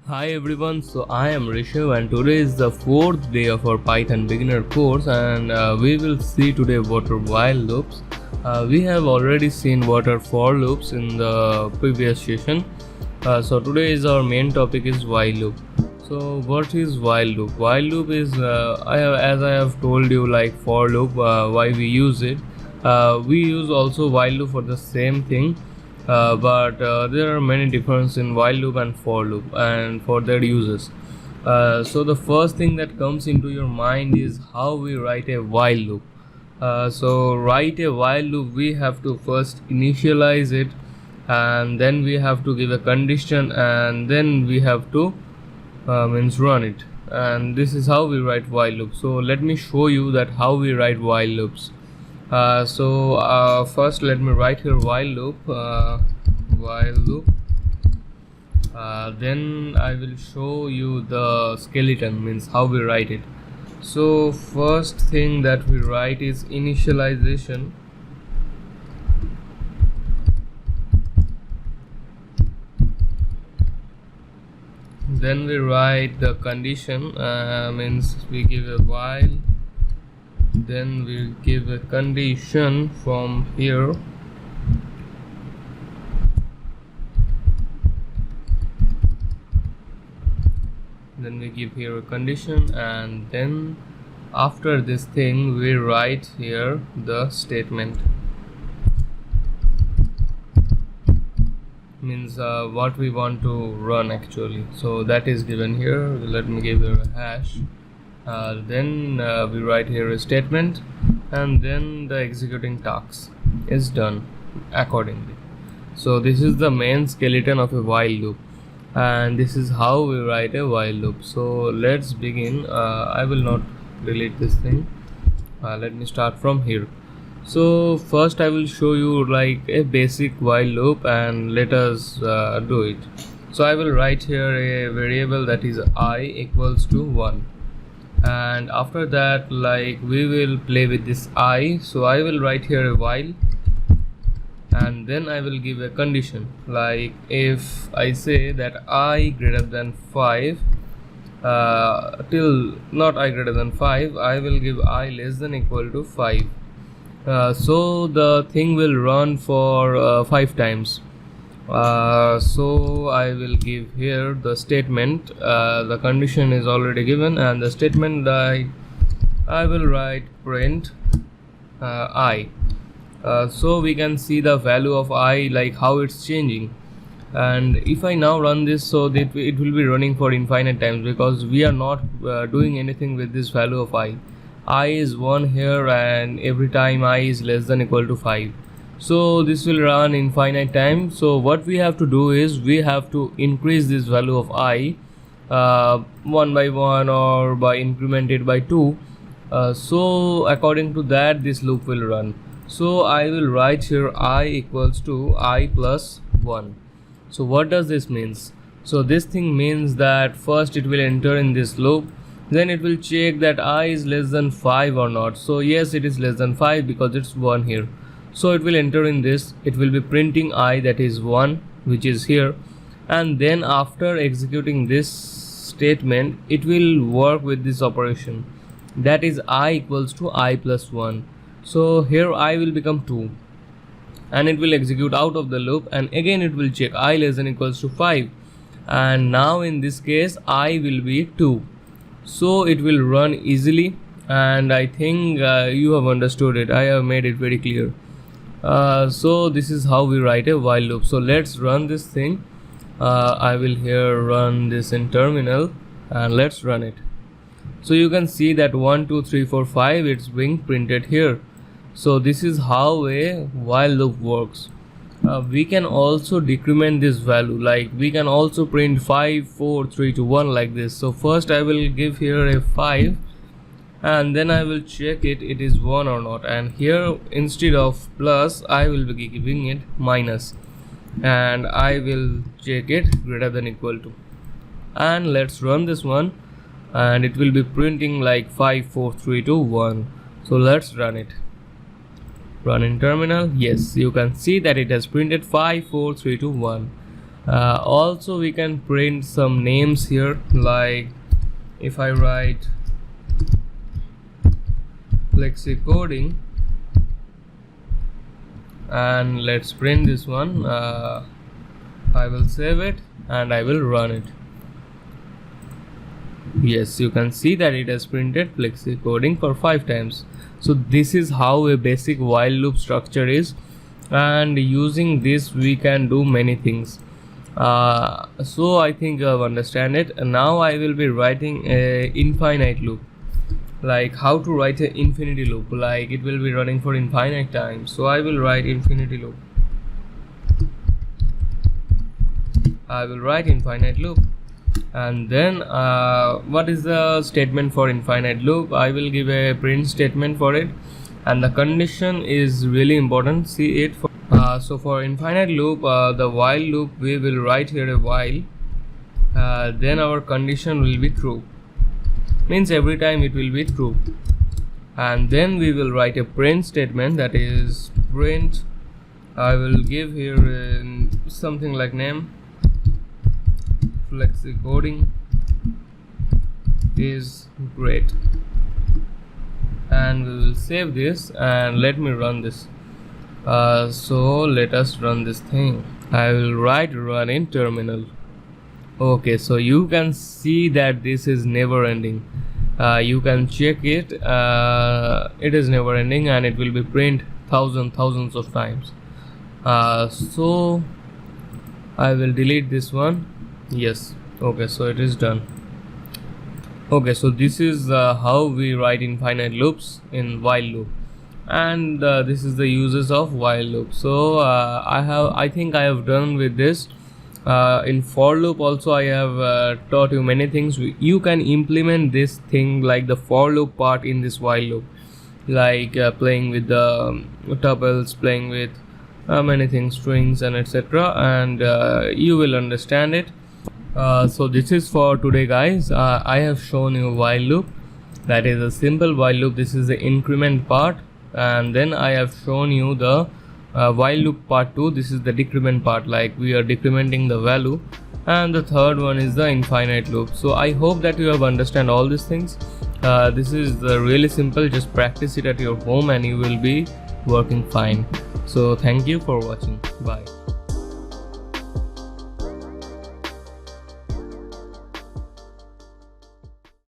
Hi everyone, so I am Rishabh and today is the fourth day of our Python beginner course and we will see today what are while loops. We have already seen what are for loops in the previous session. So today is our main topic is while loop. So what is while loop? While loop is as I have told you like for loop why we use it. We use also while loop for the same thing, but there are many differences in while loop and for loop and for their uses. So the first thing that comes into your mind is how we write a while loop. So write a while loop, we have to first initialize it, and then we have to give a condition, and then we have to means run it. And this is how we write while loop. So let me show you that how we write while loops. First let me write here while loop, then I will show you the skeleton, means how we write it. So first thing that we write is initialization. Then we write the condition, means we give a while, then we give a condition from here, then we give here a condition, and then after this thing we write here the statement, means what we want to run actually. So that is given here. Let me give here a hash. Then we write here a statement, and then the executing task is done accordingly. So this is the main skeleton of a while loop, and this is how we write a while loop. So let's begin. I will not delete this thing. Let me start from here. So first I will show you like a basic while loop, and let us do it. So I will write here a variable that is I equals to 1, and after that like we will play with this I. So I will write here a while, and then I will give a condition, like if I say that I greater than 5 till not I greater than 5, I will give I less than equal to 5. So the thing will run for 5 times. So I will give here the statement. The condition is already given, and the statement I will write print I. So we can see the value of I, like how it's changing. And if I now run this, so that it will be running for infinite times, because we are not doing anything with this value of I is 1 here, and every time I is less than equal to 5. So this will run infinite time. So what we have to do is we have to increase this value of I 1 by 1 or by incremented by 2. So according to that this loop will run. So I will write here I equals to I plus 1. So what does this means? So this thing means that first it will enter in this loop, then it will check that I is less than 5 or not. So yes, it is less than 5 because it's 1 here. So it will enter in this, it will be printing I, that is 1, which is here, and then after executing this statement it will work with this operation, that is I equals to I plus 1. So here I will become 2, and it will execute out of the loop, and again it will check I less than equals to 5, and now in this case I will be 2. So it will run easily, and I think you have understood it. I have made it very clear. So this is how we write a while loop. So let's run this thing. I will here run this in terminal, and let's run it. So you can see that 1 2 3 4 5 it's being printed here. So this is how a while loop works. We can also decrement this value, like we can also print 5 4 3 2 1 like this. So first I will give here a 5, and then I will check it is 1 or not, and here instead of plus I will be giving it minus, and I will check it greater than equal to, and let's run this one, and it will be printing like 5 4 3 2 1. So let's run it. Run in terminal. Yes, you can see that it has printed 5 4 3 2 1. Also we can print some names here, like if I write flexicoding and let's print this one, I will save it and I will run it. Yes, you can see that it has printed flexicoding for 5 times. So this is how a basic while loop structure is, and using this we can do many things. So I think you have understand it. Now I will be writing a infinite loop, like how to write an infinity loop, like it will be running for infinite time. So I will write infinity loop. I will write infinite loop, and then what is the statement for infinite loop? I will give a print statement for it, and the condition is really important. See it. So for infinite loop, the while loop, we will write here a while, then our condition will be true, means every time it will be true, and then we will write a print statement, that is print. I will give here something like name, flexicoding is great, and we will save this and let me run this. So let us run this thing. I will write run in terminal. Okay, so you can see that this is never ending. You can check it. It is never ending and it will be print thousands of times. So I will delete this one. Yes. Okay, so it is done. Okay, so this is how we write infinite loops in while loop, and this is the uses of while loop. So I think I have done with this. In for loop also I have taught you many things. You can implement this thing like the for loop part in this while loop, like playing with the tuples, playing with many things, strings and etc., and you will understand it. So this is for today, guys. I have shown you while loop, that is a simple while loop. This is the increment part, and then I have shown you the while loop part 2. This is the decrement part, like we are decrementing the value, and the third one is the infinite loop. So I hope that you have understand all these things. This is really simple. Just practice it at your home and you will be working fine. So thank you for watching. Bye.